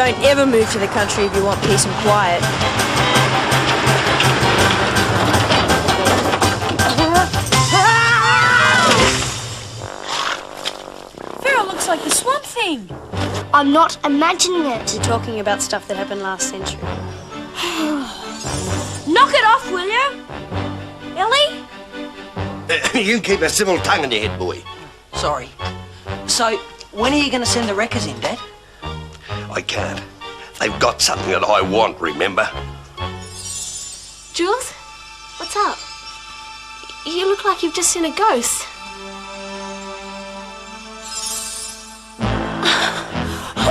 don't ever move to the country if you want peace and quiet. Feral looks like the Swamp Thing. I'm not imagining it. You're talking about stuff that happened last century. Knock it off, will you? Elly? You keep a civil tongue in your head, boy. Sorry. So, when are you going to send the wreckers in, Dad? I can't. They've got something that I want, remember? Jules, what's up? You look like you've just seen a ghost.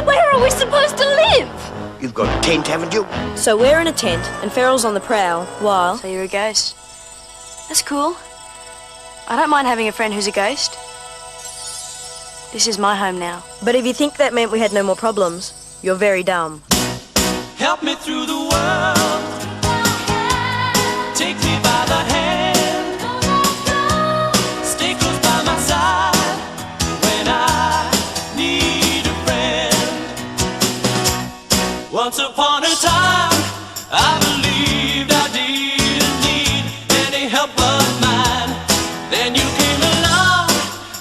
Where are we supposed to live? You've got a tent, haven't you? So we're in a tent, and Feral's on the prowl, while... So you're a ghost? That's cool. I don't mind having a friend who's a ghost. This is my home now. But if you think that meant we had no more problems, you're very dumb. Help me through the world. Take me by the hand. Stay close by my side when I need a friend. Once upon a time, I believed I didn't need any help but mine. Then you came along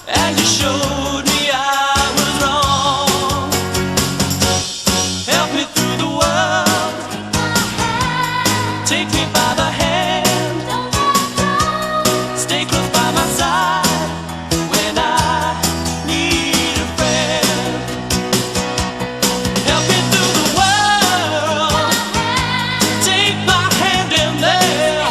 and you showed me I was wrong. Help me through the world. Take me by the hand. Stay close by my side when I need a friend. Help me through the world. Take my hand and then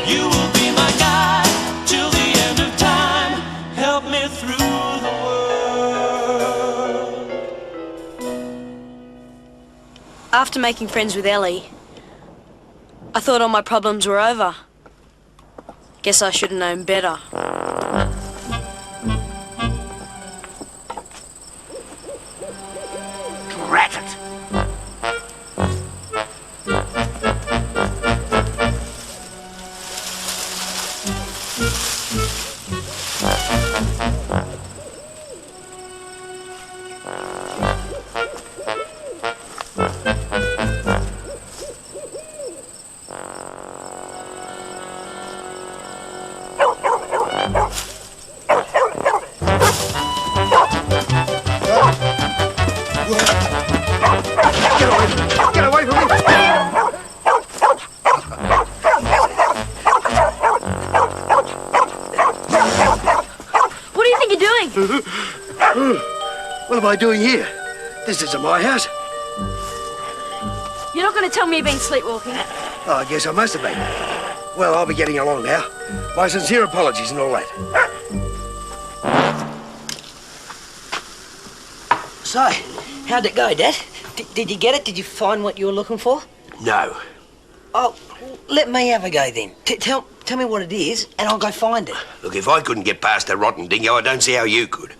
you will be my guide till the end of time. Help me through the world. After making friends with Elly, I thought all my problems were over. Guess I should have known better. Rat it. Get away from me! What do you think you're doing? What am I doing here? This isn't my house. You're not going to tell me you've been sleepwalking? Oh, I guess I must have been. Well, I'll be getting along now. My sincere apologies and all that. So, how'd it go, Dad? Did you get it? Did you find what you were looking for? No. Oh, let me have a go then. Tell me what it is, and I'll go find it. Look, if I couldn't get past that rotten dingo, I don't see how you could.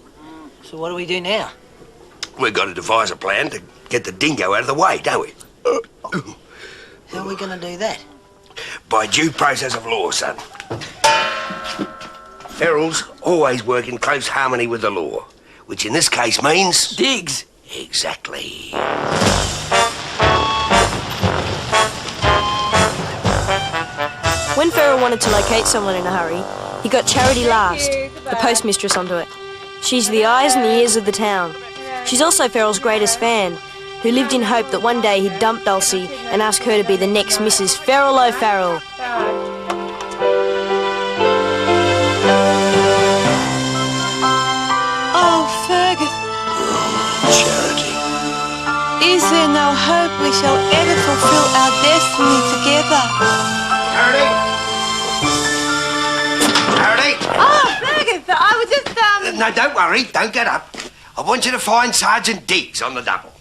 So what do we do now? We've got to devise a plan to get the dingo out of the way, don't we? How are we going to do that? By due process of law, son. Ferals always work in close harmony with the law, which in this case means... Diggs! Exactly. When Feral wanted to locate someone in a hurry, he got Charity Last, the postmistress, onto it. She's the eyes and the ears of the town. She's also Feral's greatest fan, who lived in hope that one day he'd dump Dulcie and ask her to be the next Mrs. Feral O'Farrell. Oh, Fergus. Charity. Is there no hope we shall ever fulfill our destiny together? Charity! Charity! Oh, Fergus, I was just, No, don't worry. Don't get up. I want you to find Sergeant Diggs on the double.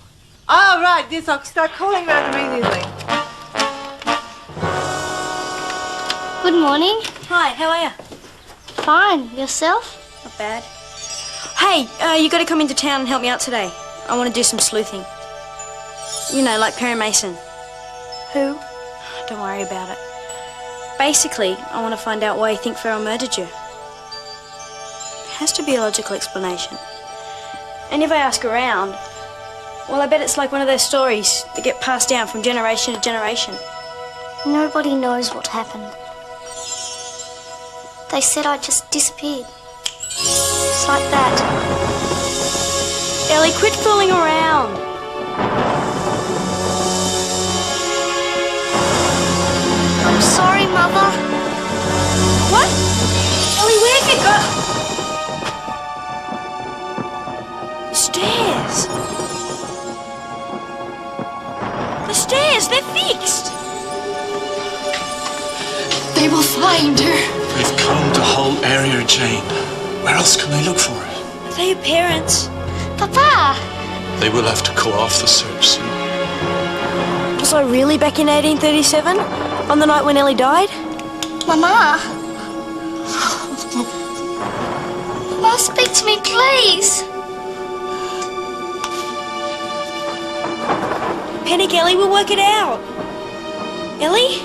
Oh, right, yes, I'll start calling round immediately. Good morning. Hi, how are you? Fine. Yourself? Not bad. Hey, you got to come into town and help me out today. I want to do some sleuthing. You know, like Perry Mason. Who? Don't worry about it. Basically, I want to find out why you think Feral murdered you. There has to be a logical explanation. And if I ask around, Well, I bet it's like one of those stories that get passed down from generation to generation. Nobody knows what happened. They said I just disappeared. Just like that. Ellie, quit fooling around. I'm sorry, Mother. What? Ellie, where'd you go? The stairs. The stairs, they're fixed. They will find her. They've combed the whole area, Jane. Where else can they look for her? Are they your parents? Papa! They will have to call off the search soon. Was I really back in 1837? On the night when Ellie died? Mama! Mama, speak to me, please. Panic, Ellie, we'll work it out. Ellie?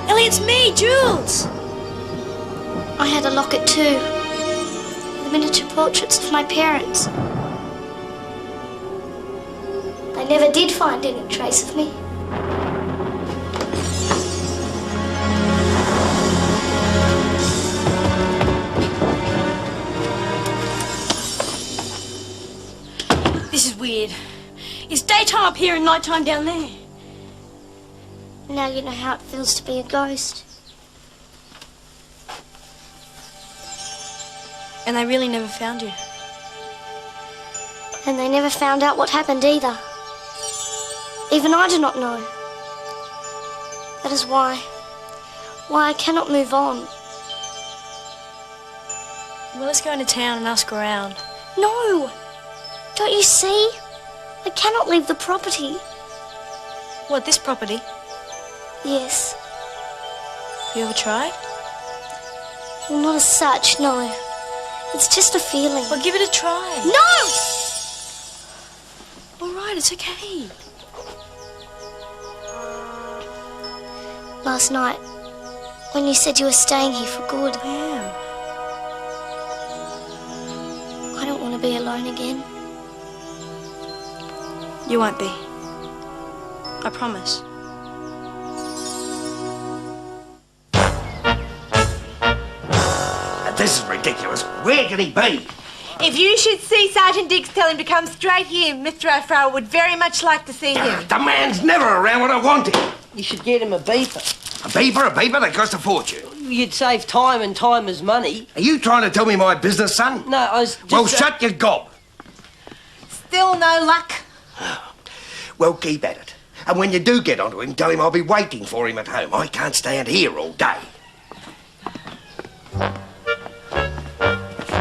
Ellie, it's me, Jools. I had a locket too. The miniature portraits of my parents. They never did find any trace of me. This is weird. It's daytime up here and nighttime down there. Now you know how it feels to be a ghost. And they really never found you. And they never found out what happened either. Even I do not know. That is why I cannot move on. Well, let's go into town and ask around. No! Don't you see? I cannot leave the property. What, this property? Yes. Have you ever tried? Well, not as such, no. It's just a feeling. Well, give it a try. No! All right, it's okay. Last night, when you said you were staying here for good, I am. I don't want to be alone again. You won't be. I promise. This is ridiculous. Where can he be? If you should see Sergeant Diggs, tell him to come straight here. Mr. O'Farrell would very much like to see him. The man's never around when I want him. You should get him a beeper. A beeper? That costs a fortune. You'd save time, and time is money. Are you trying to tell me my business, son? No, I was just... Well, shut your gob. Still no luck. Well, keep at it. And when you do get onto him, tell him I'll be waiting for him at home. I can't stand here all day.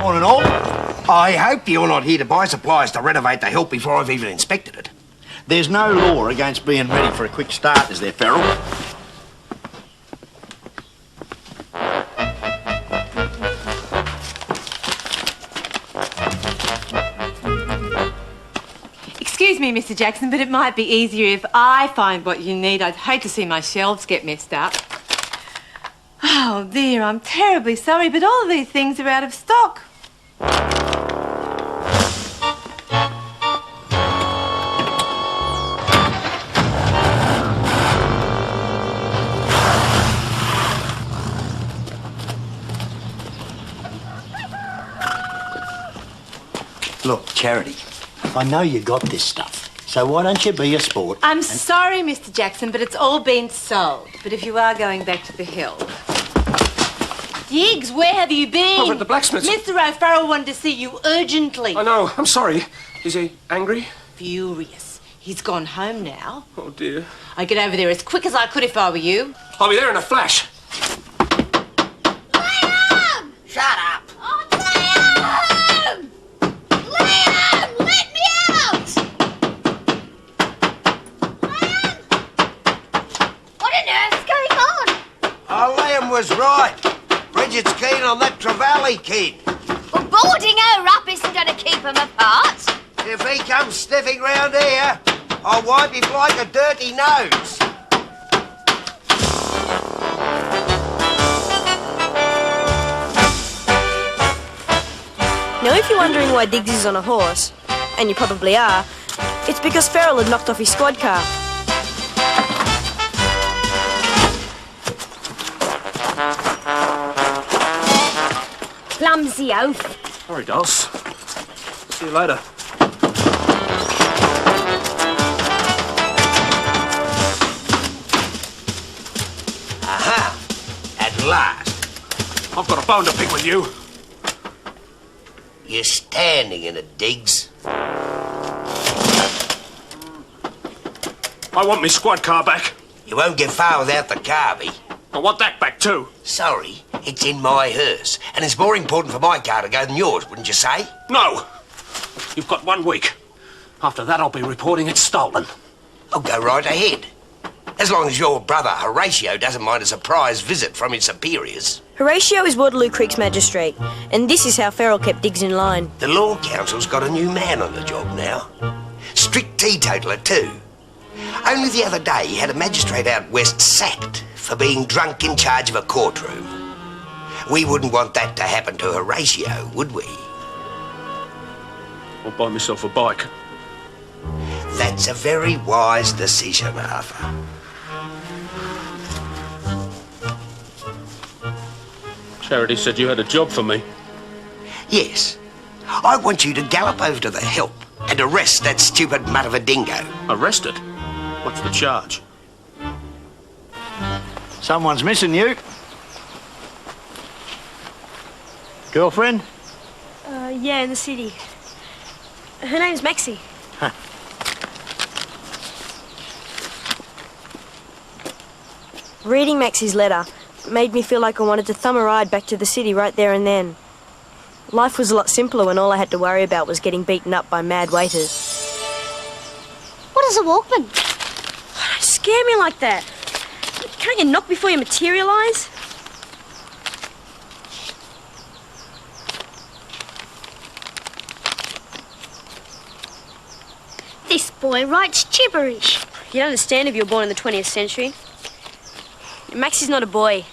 Morning, all. I hope you're not here to buy supplies to renovate the hill before I've even inspected it. There's no law against being ready for a quick start, is there, Farrell? Excuse me, Mr. Jackson, but it might be easier if I find what you need. I'd hate to see my shelves get messed up. Oh, dear, I'm terribly sorry, but all of these things are out of stock. Look, Charity, I know you got this stuff, so why don't you be a sport? I'm sorry, Mr. Jackson, but it's all been sold. But if you are going back to the hill... Diggs, where have you been? Over at the blacksmith's. Mr. O'Farrell wanted to see you urgently. I know. I'm sorry. Is he angry? Furious. He's gone home now. Oh, dear. I'd get over there as quick as I could if I were you. I'll be there in a flash. Liam! Shut up! Oh, Liam! Liam! Let me out! Liam! What on earth's going on? Oh, Liam was right. Bridget's keen on that Trevally kid. Well, boarding her up isn't going to keep them apart. If he comes sniffing round here, I'll wipe him like a dirty nose. Now, if you're wondering why Diggs is on a horse, and you probably are, It's because Farrell had knocked off his squad car. Clumsy oaf. Sorry, dolls. See you later. Aha! At last. I've got a bone to pick with you. You're standing in it, Diggs. I want my squad car back. You won't get far without the carby. I want that back too. Sorry, it's in my hearse, and it's more important for my car to go than yours, wouldn't you say? No. You've got 1 week. After that, I'll be reporting it stolen. I'll go right ahead. As long as your brother Horatio doesn't mind a surprise visit from his superiors. Horatio is Waterloo Creek's magistrate, and this is how Farrell kept Diggs in line. The Law Council's got a new man on the job now. Strict teetotaler too. Only the other day he had a magistrate out west sacked for being drunk in charge of a courtroom. We wouldn't want that to happen to Horatio, would we? I'll buy myself a bike. That's a very wise decision, Arthur. Charity said you had a job for me. Yes. I want you to gallop over to the help and arrest that stupid mutt of a dingo. Arrested? What's the charge? Someone's missing you. Girlfriend? Yeah, in the city. Her name's Maxie. Reading Maxie's letter made me feel like I wanted to thumb a ride back to the city right there and then. Life was a lot simpler when all I had to worry about was getting beaten up by mad waiters. What is a Walkman? Don't scare me like that. Can't you knock before you materialise? This boy writes gibberish. You'd understand if you were born in the 20th century. Maxie's not a boy.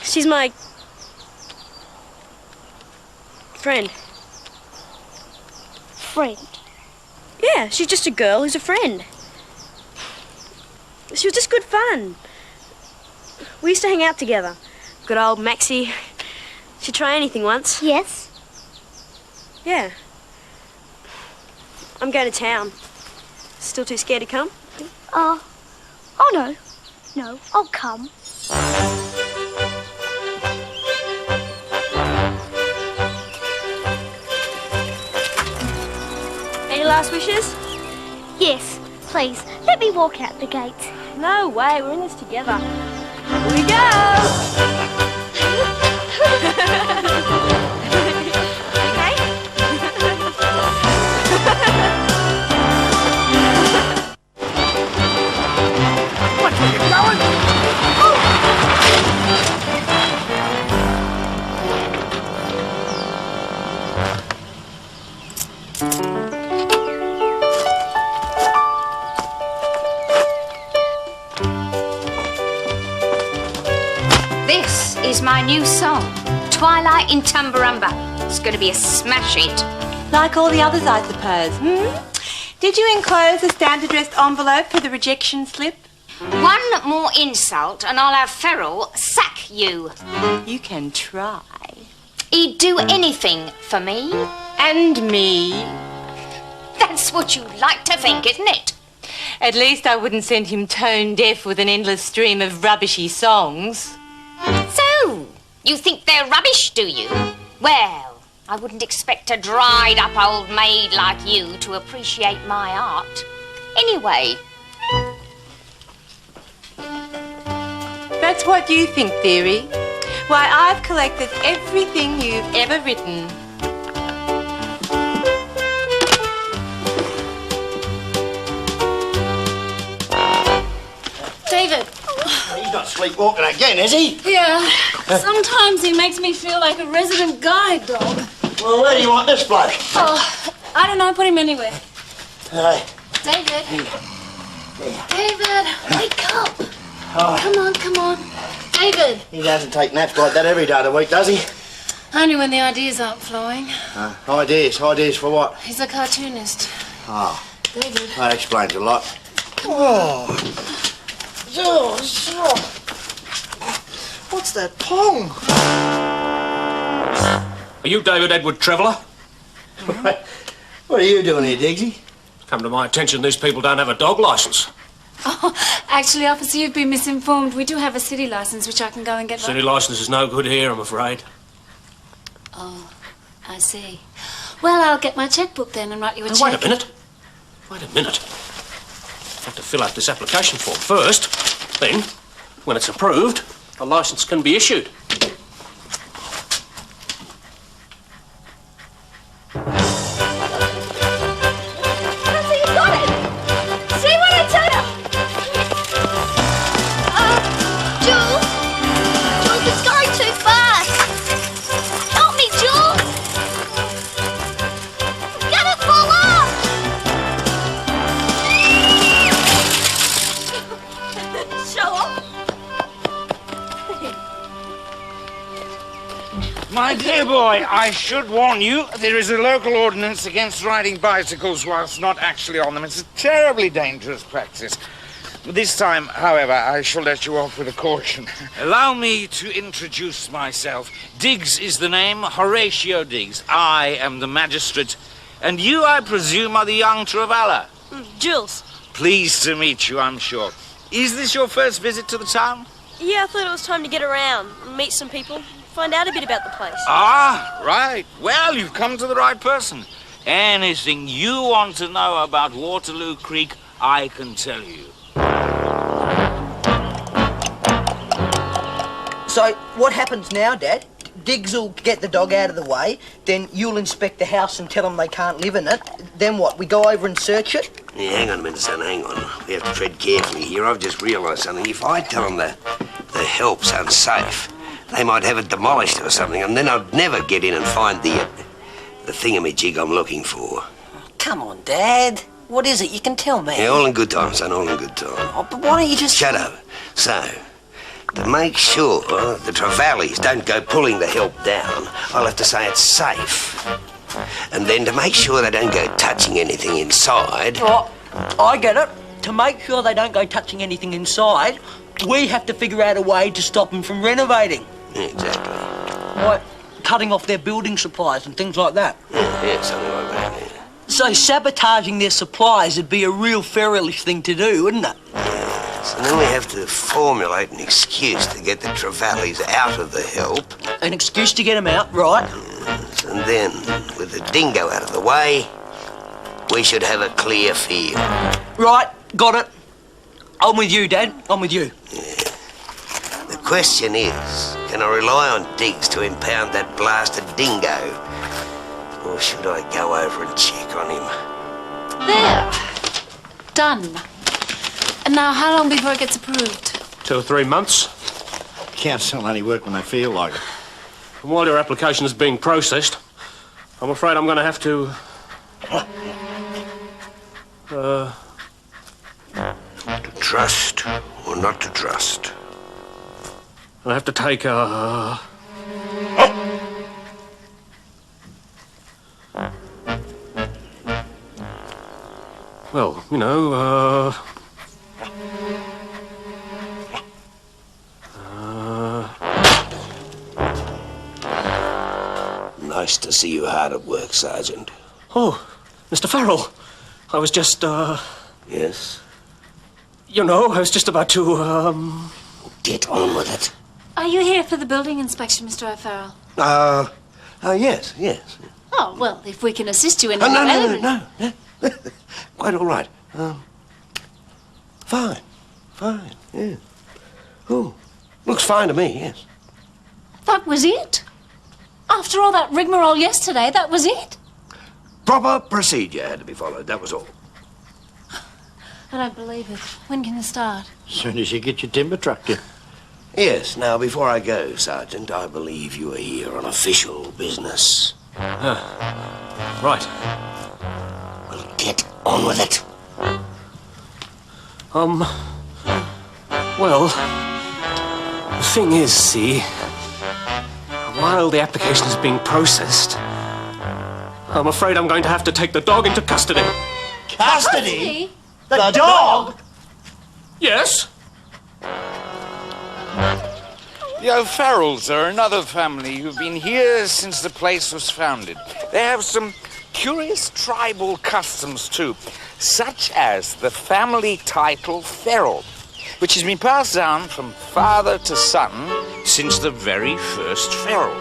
She's my friend. Friend? Yeah, she's just a girl who's a friend. She was just good fun. We used to hang out together. Good old Maxie. She'd try anything once. Yes. Yeah. I'm going to town. Still too scared to come? Oh no. No, I'll come. Any last wishes? Yes, please, let me walk out the gate. No way, we're in this together. Here we go! This is my new song, Twilight in Tumbarumba. It's going to be a smash hit. Like all the others, I suppose, Did you enclose a standard-addressed envelope for the rejection slip? One more insult and I'll have Farrell sack you. You can try. He'd do anything for me. And me. That's what you like to think, isn't it? At least I wouldn't send him tone deaf with an endless stream of rubbishy songs. So, you think they're rubbish, do you? Well, I wouldn't expect a dried-up old maid like you to appreciate my art. Anyway. That's what you think, dearie. Why, I've collected everything you've ever written. David. He's not sleepwalking again, is he? Yeah. Sometimes he makes me feel like a resident guide dog. Well, where do you want this bloke? Oh, I don't know. Put him anywhere. Hey. David. David, wake up. Oh. Come on, come on. David. He doesn't take naps like that every day of the week, does he? Only when the ideas aren't flowing. Ideas? Ideas for what? He's a cartoonist. Oh. That explains a lot. Oh. Jools. Oh. What's that pong? Are you David Edward Traveller? What are you doing here, Diggsy? Come to my attention, these people don't have a dog licence. Oh, actually, officer, you've been misinformed. We do have a city licence, which I can go and get. City licence is no good here, I'm afraid. Oh, I see. Well, I'll get my chequebook then and write you a cheque. Wait a minute. Wait a minute. I have to fill out this application form first. Then, when it's approved, a licence can be issued. My dear boy, I should warn you, there is a local ordinance against riding bicycles whilst not actually on them. It's a terribly dangerous practice. This time, however, I shall let you off with a caution. Allow me to introduce myself. Diggs is the name, Horatio Diggs. I am the magistrate. And you, I presume, are the young Traveller. Jools. Pleased to meet you, I'm sure. Is this your first visit to the town? Yeah, I thought it was time to get around, meet some people, find out a bit about the place. Ah, right. Well, you've come to the right person. Anything you want to know about Waterloo Creek, I can tell you. So, what happens now, Dad? Diggs will get the dog out of the way, then you'll inspect the house and tell them they can't live in it. Then what, we go over and search it? Yeah, hang on a minute, son, hang on. We have to tread carefully here. I've just realised something. If I tell them the help's unsafe, they might have it demolished or something, and then I'd never get in and find the thingamajig I'm looking for. Come on, Dad. What is it? You can tell me. Yeah, all in good time, son, all in good time. Oh, but why don't you just... Shut up. So, to make sure the Trevallies don't go pulling the help down, I'll have to say it's safe. And then to make sure they don't go touching anything inside... Oh, I get it. To make sure they don't go touching anything inside, we have to figure out a way to stop them from renovating. Exactly. Like cutting off their building supplies and things like that. Yeah, something like that, yeah. So sabotaging their supplies would be a real Ferrellish thing to do, wouldn't it? So then we have to formulate an excuse to get the Trevallies out of the help. An excuse to get them out, right? Yes, and then, with the dingo out of the way, we should have a clear field. Right, got it. I'm with you, Dad. I'm with you. Yeah. The question is, can I rely on Diggs to impound that blasted dingo? Or should I go over and check on him? There. Done. And now, how long before it gets approved? 2 or 3 months. Council only work when they feel like it. And while your application is being processed, I'm afraid I'm going to have to... To trust or not to trust? I have to take a... Well, you know, Nice to see you hard at work, Sergeant. Oh, Mr. Farrell. I was just, Yes? You know, I was just about to, Get on with it. Are you here for the building inspection, Mr. O'Farrell? Yes, yes. Oh, well, if we can assist you in Oh, any way... no. Quite all right. Fine, yeah. Oh, looks fine to me, yes. That was it? After all that rigmarole yesterday, that was it? Proper procedure had to be followed, that was all. I don't believe it. When can it start? As soon as you get your timber truck in. Yes, now, before I go, Sergeant, I believe you are here on official business. Right. Well, get on with it. Well, the thing is, see, while the application is being processed, I'm afraid I'm going to have to take the dog into custody. Custody? The dog? Yes? The O'Farrells are another family who've been here since the place was founded. They have some curious tribal customs too, such as the family title Farrell, which has been passed down from father to son since the very first Farrell,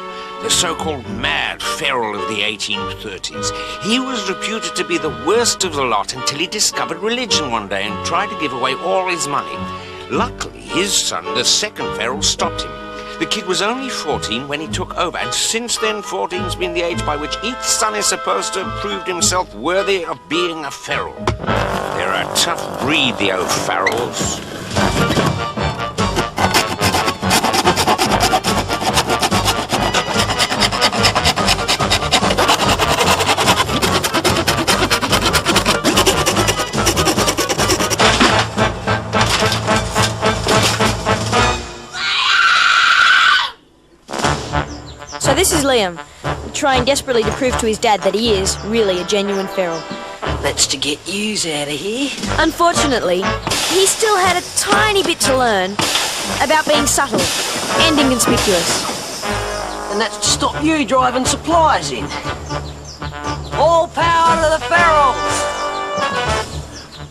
the so-called Mad Farrell of the 1830s. He was reputed to be the worst of the lot until he discovered religion one day and tried to give away all his money. Luckily, his son, the second Farrell, stopped him. The kid was only 14 when he took over, and since then 14's been the age by which each son is supposed to have proved himself worthy of being a Farrell. They're a tough breed, the O'Farrells. So this is Liam, trying desperately to prove to his dad that he is really a genuine feral. That's to get yous out of here. Unfortunately, he still had a tiny bit to learn about being subtle and inconspicuous. And that's to stop you driving supplies in. All power to the Farrells!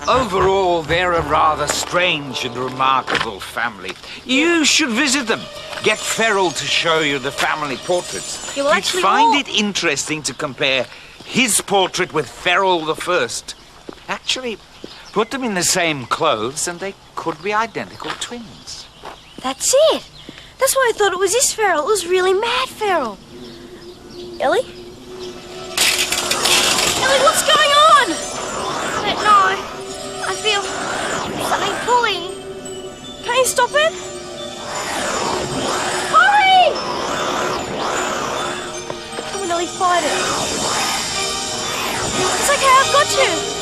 Overall, they're a rather strange and remarkable family. You should visit them. Get Farrell to show you the family portraits. You will You'd actually find it interesting to compare his portrait with Farrell the First. Actually, put them in the same clothes and they could be identical twins. That's it. That's why I thought it was this feral. It was really mad feral. Elly? Elly, what's going on? I don't know. I feel something pulling. Can't you stop it? Hurry! Come on, Elly, fight it. It's okay, I've got you.